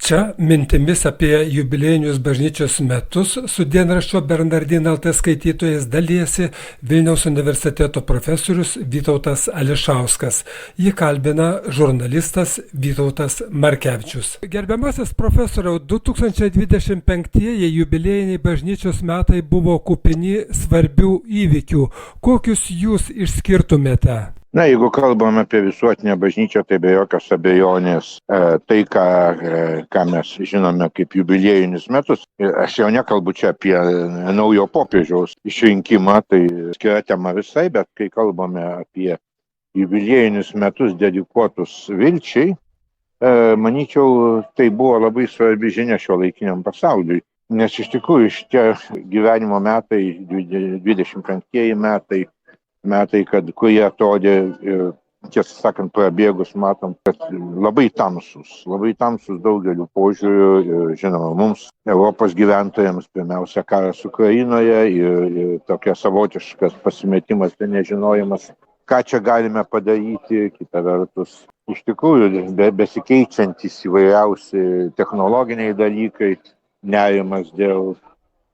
Čia mintimis apie jubiliejinius bažnyčios metus su dienraščio Bernardinai LT skaitytojais dalyjasi Vilniaus universiteto profesorius Vytautas Ališauskas. Jį kalbina žurnalistas Vytautas Markevičius. Gerbiamasis profesoriau, 2025-ieji jubiliejiniai bažnyčios metai buvo kupini svarbių įvykių. Kokius jūs išskirtumėte? Jeigu kalbame apie visuotinę bažnyčią, tai be jokios abejonės tai, ką mes žinome kaip jubiliejinius metus. Aš jau nekalbu čia apie naujo popiežiaus išrinkimą, tai skira tema visai, bet kai kalbame apie jubiliejinius metus dedikuotus vilčiai, manyčiau, tai buvo labai svarbi žinia šiuolaikiniam pasauliui. Nes iš tikrųjų šitie gyvenimo metai, 25 metai, kurie atrodė, tiesą sakant, prabėgus matom, kad labai tamsus daugeliu požiūrių, žinoma, mums, Europos gyventojams, pirmiausia, karas Ukrainoje ir tokia savotiškas pasimetimas ir nežinojimas, ką čia galime padaryti, kita vertus. Iš tikrųjų, besikeičiantys įvairiausi technologiniai dalykai, nerimas dėl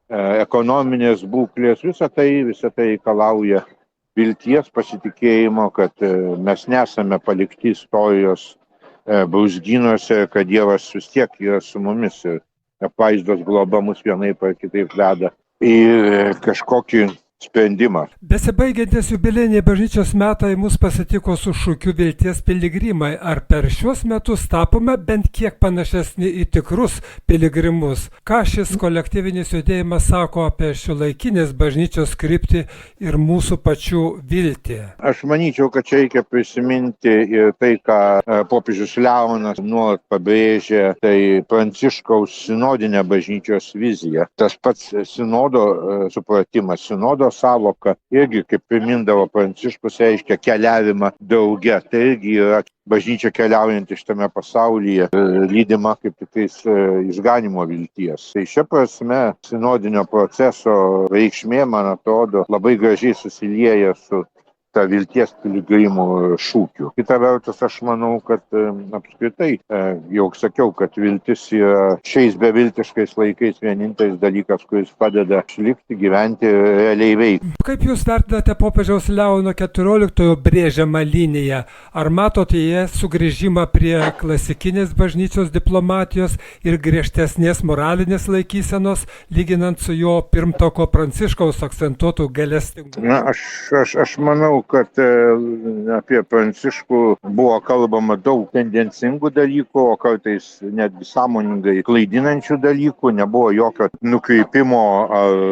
ekonominės būklės, visa tai reikalauja vilties, pasitikėjimo, kad mes nesame palikti istorijos brūzgynuose, kad Dievas vis tiek yra su mumis ir apvaizdos globa mus vienaip ar kitaip veda į kažkokį sprendimą. Besibaigiantis jubiliejiniai bažnyčios metai mus pasitiko su šūkiu vilties piligrimai. Ar per šiuos metus tapome bent kiek panašesni į tikrus piligrimus? Ką šis kolektyvinis judėjimas sako apie šiuolaikinės bažnyčios kryptį ir mūsų pačių viltį? Aš manyčiau, kad čia reikia prisiminti ir tai, ką popiežius Leonas nuolat pabrėžė, tai Pranciškaus sinodinė bažnyčios vizija. Tas pats sinodo supratimas, sinodo sąvoka irgi, kaip primindavo Pranciškus, reiškia keliavimą drauge. Tai irgi yra bažnyčia keliaujanti šitame pasaulyje, lydima kaip tiktais išganymo vilties. Tai šia prasme sinodinio proceso reikšmė, man atrodo, labai gražiai susilieja su ta vilties piligrimų šūkiu. Kita vertus, aš manau, kad apskritai, jau sakiau, kad viltis yra šiais beviltiškais laikais vienintelis dalykas, kuris padeda išlikti, gyventi, realiai veikti. Kaip jūs vertinate popiežiaus Leono XIV brėžiamą liniją? Ar matote jie sugrįžimą prie klasikinės bažnyčios diplomatijos ir griežtesnės moralinės laikysenos, lyginant su jo pirmtako Pranciškaus akcentuotų gailestingumu? Aš manau, kad apie Pranciškų buvo kalbama daug tendencingų dalykų, o kartais netgi sąmoningai klaidinančių dalykų, nebuvo jokio nukreipimo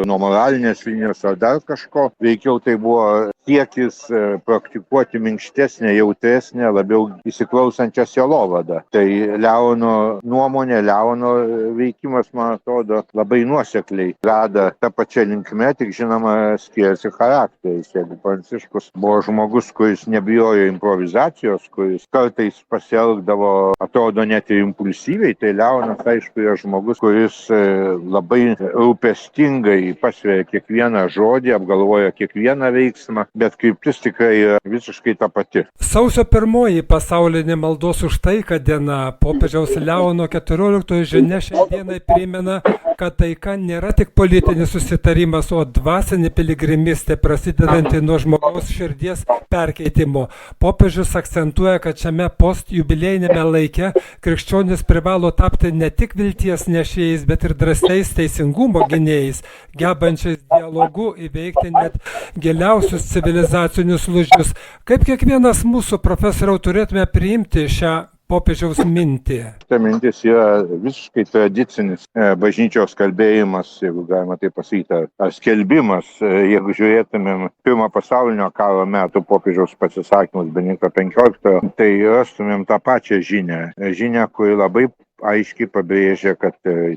nuo moralinės linijos ar dar kažko. Veikiau tai buvo siekis praktikuoti minkštesnę, jautresnę, labiau įsiklausančią sielovadą. Tai Leono nuomonė, Leono veikimas, man atrodo, labai nuosekliai veda tą pačią linkmę, tik žinoma skiriasi charakteris. Jeigu Pranciškus buvo žmogus, kuris nebijojo improvizacijos, kuris kartais pasielgdavo, atrodo, net ir impulsyviai, tai Leonas, aišku, yra žmogus, kuris labai rūpestingai pasveria kiekvieną žodį, apgalvoja kiekvieną veiksmą, bet kryptis tikrai yra visiškai ta pati. Sausio 1 pasaulinė maldos už taiką diena. Popiežiaus Leono XIV žinia šiai dienai primena, kad taika nėra tik politinis susitarimas, o dvasinė piligrimystė prasidedanti nuo žmogaus širdies perkeitimo. Popiežius akcentuoja, kad šiame postjubiliejiniame laike krikščionys privalo tapti ne tik vilties nešėjais, bet ir drąsiais teisingumo gynėjais, gebančiais dialogu įveikti net giliausius civilizacinius lūžius. Kaip kiekvienas mūsų, profesoriau, turėtume priimti šią popiežiaus mintį? Ta mintis yra visiškai tradicinis bažnyčios kalbėjimas, jeigu galima tai pasakyti, ar skelbimas. Jeigu žiūrėtumėm pirmo pasaulinio karo metų popiežiaus pasisakymus Benedikto XV, tai rastumėm tą pačią žinią. Žinią, kuri labai aiškiai pabrėžia, kad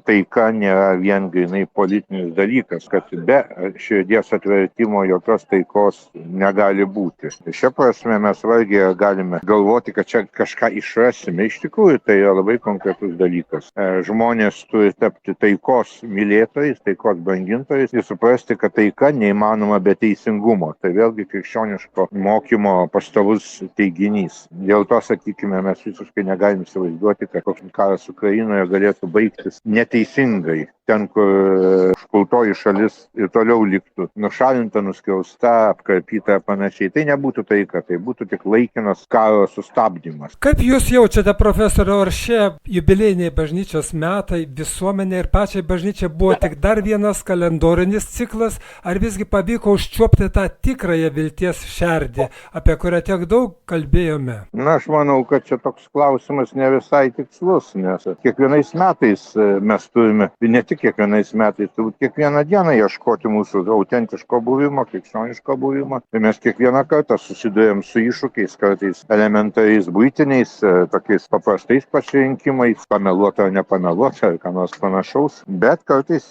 taika nėra vien grynai politinis dalykas, kad be širdies atvertimo jokios taikos negali būti. Šia prasme mes vargiai galime galvoti, kad čia kažką išrasime. Iš tikrųjų, tai yra labai konkretus dalykas. Žmonės turi tapti taikos mylėtojais, taikos brangintojais ir suprasti, kad taika neįmanoma be teisingumo. Tai vėlgi krikščioniško mokymo pastovus teiginys. Dėl to, sakykime, mes visiškai negalim įsivaizduoti, kad koks karas Ukrainoje galėtų baigtis neteisingai. Ten, kur užpultoji šalis ir toliau liktų nušalinta, nuskriausta, apkarpyta ir panašiai. Tai nebūtų taika, tai būtų tik laikinas karo sustabdymas. Kaip jūs jaučiate, profesoriau, ar šie jubiliejiniai bažnyčios metai visuomenė ir pačiai bažnyčiai buvo tik dar vienas kalendorinis ciklas, ar visgi pavyko užčiuopti tą tikrąją vilties šerdį, apie kurią tiek daug kalbėjome? Na, aš manau, kad čia toks klausimas ne visai tikslus, nes kiekvienais metais mes turime, ne tik kiekvienais metais, turbūt kiekvieną dieną ieškoti mūsų autentiško buvimo, krikščioniško buvimo. Tai mes kiekvieną kartą susidurėm su iššūkiais, kartais elementariais buitiniais, tokiais paprastais pasirinkimais, pameluota ar nepameluota, ar ką nors panašaus, bet kartais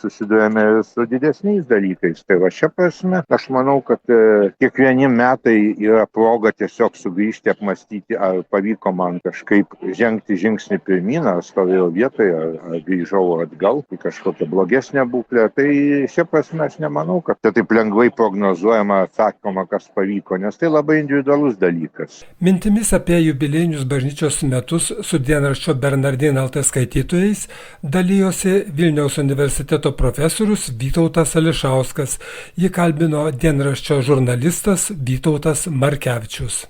susidurėme ir su didesniais dalykais. Tai va šia prasme, aš manau, kad kiekvieni metai yra proga tiesiog sugrįžti, apmąstyti, ar pavyko man kažkaip žengti žingsnį pirmyn, ar stovėjau vietoje, ar grįžau atgal į kažkokią blogesnę būklę. Tai šia prasme aš nemanau, kad tai taip lengvai prognozuojama, atsakoma, kas pavyko, nes tai labai individualus dalykas. Mintimis apie jubiliejinius bažnyčios metus su dienraščio Bernardinai LT skaitytojais dalijosi Vilniaus universiteto profesorius Vytautas Ališauskas. Jį kalbino dienraščio žurnalistas Vytautas Markevičius.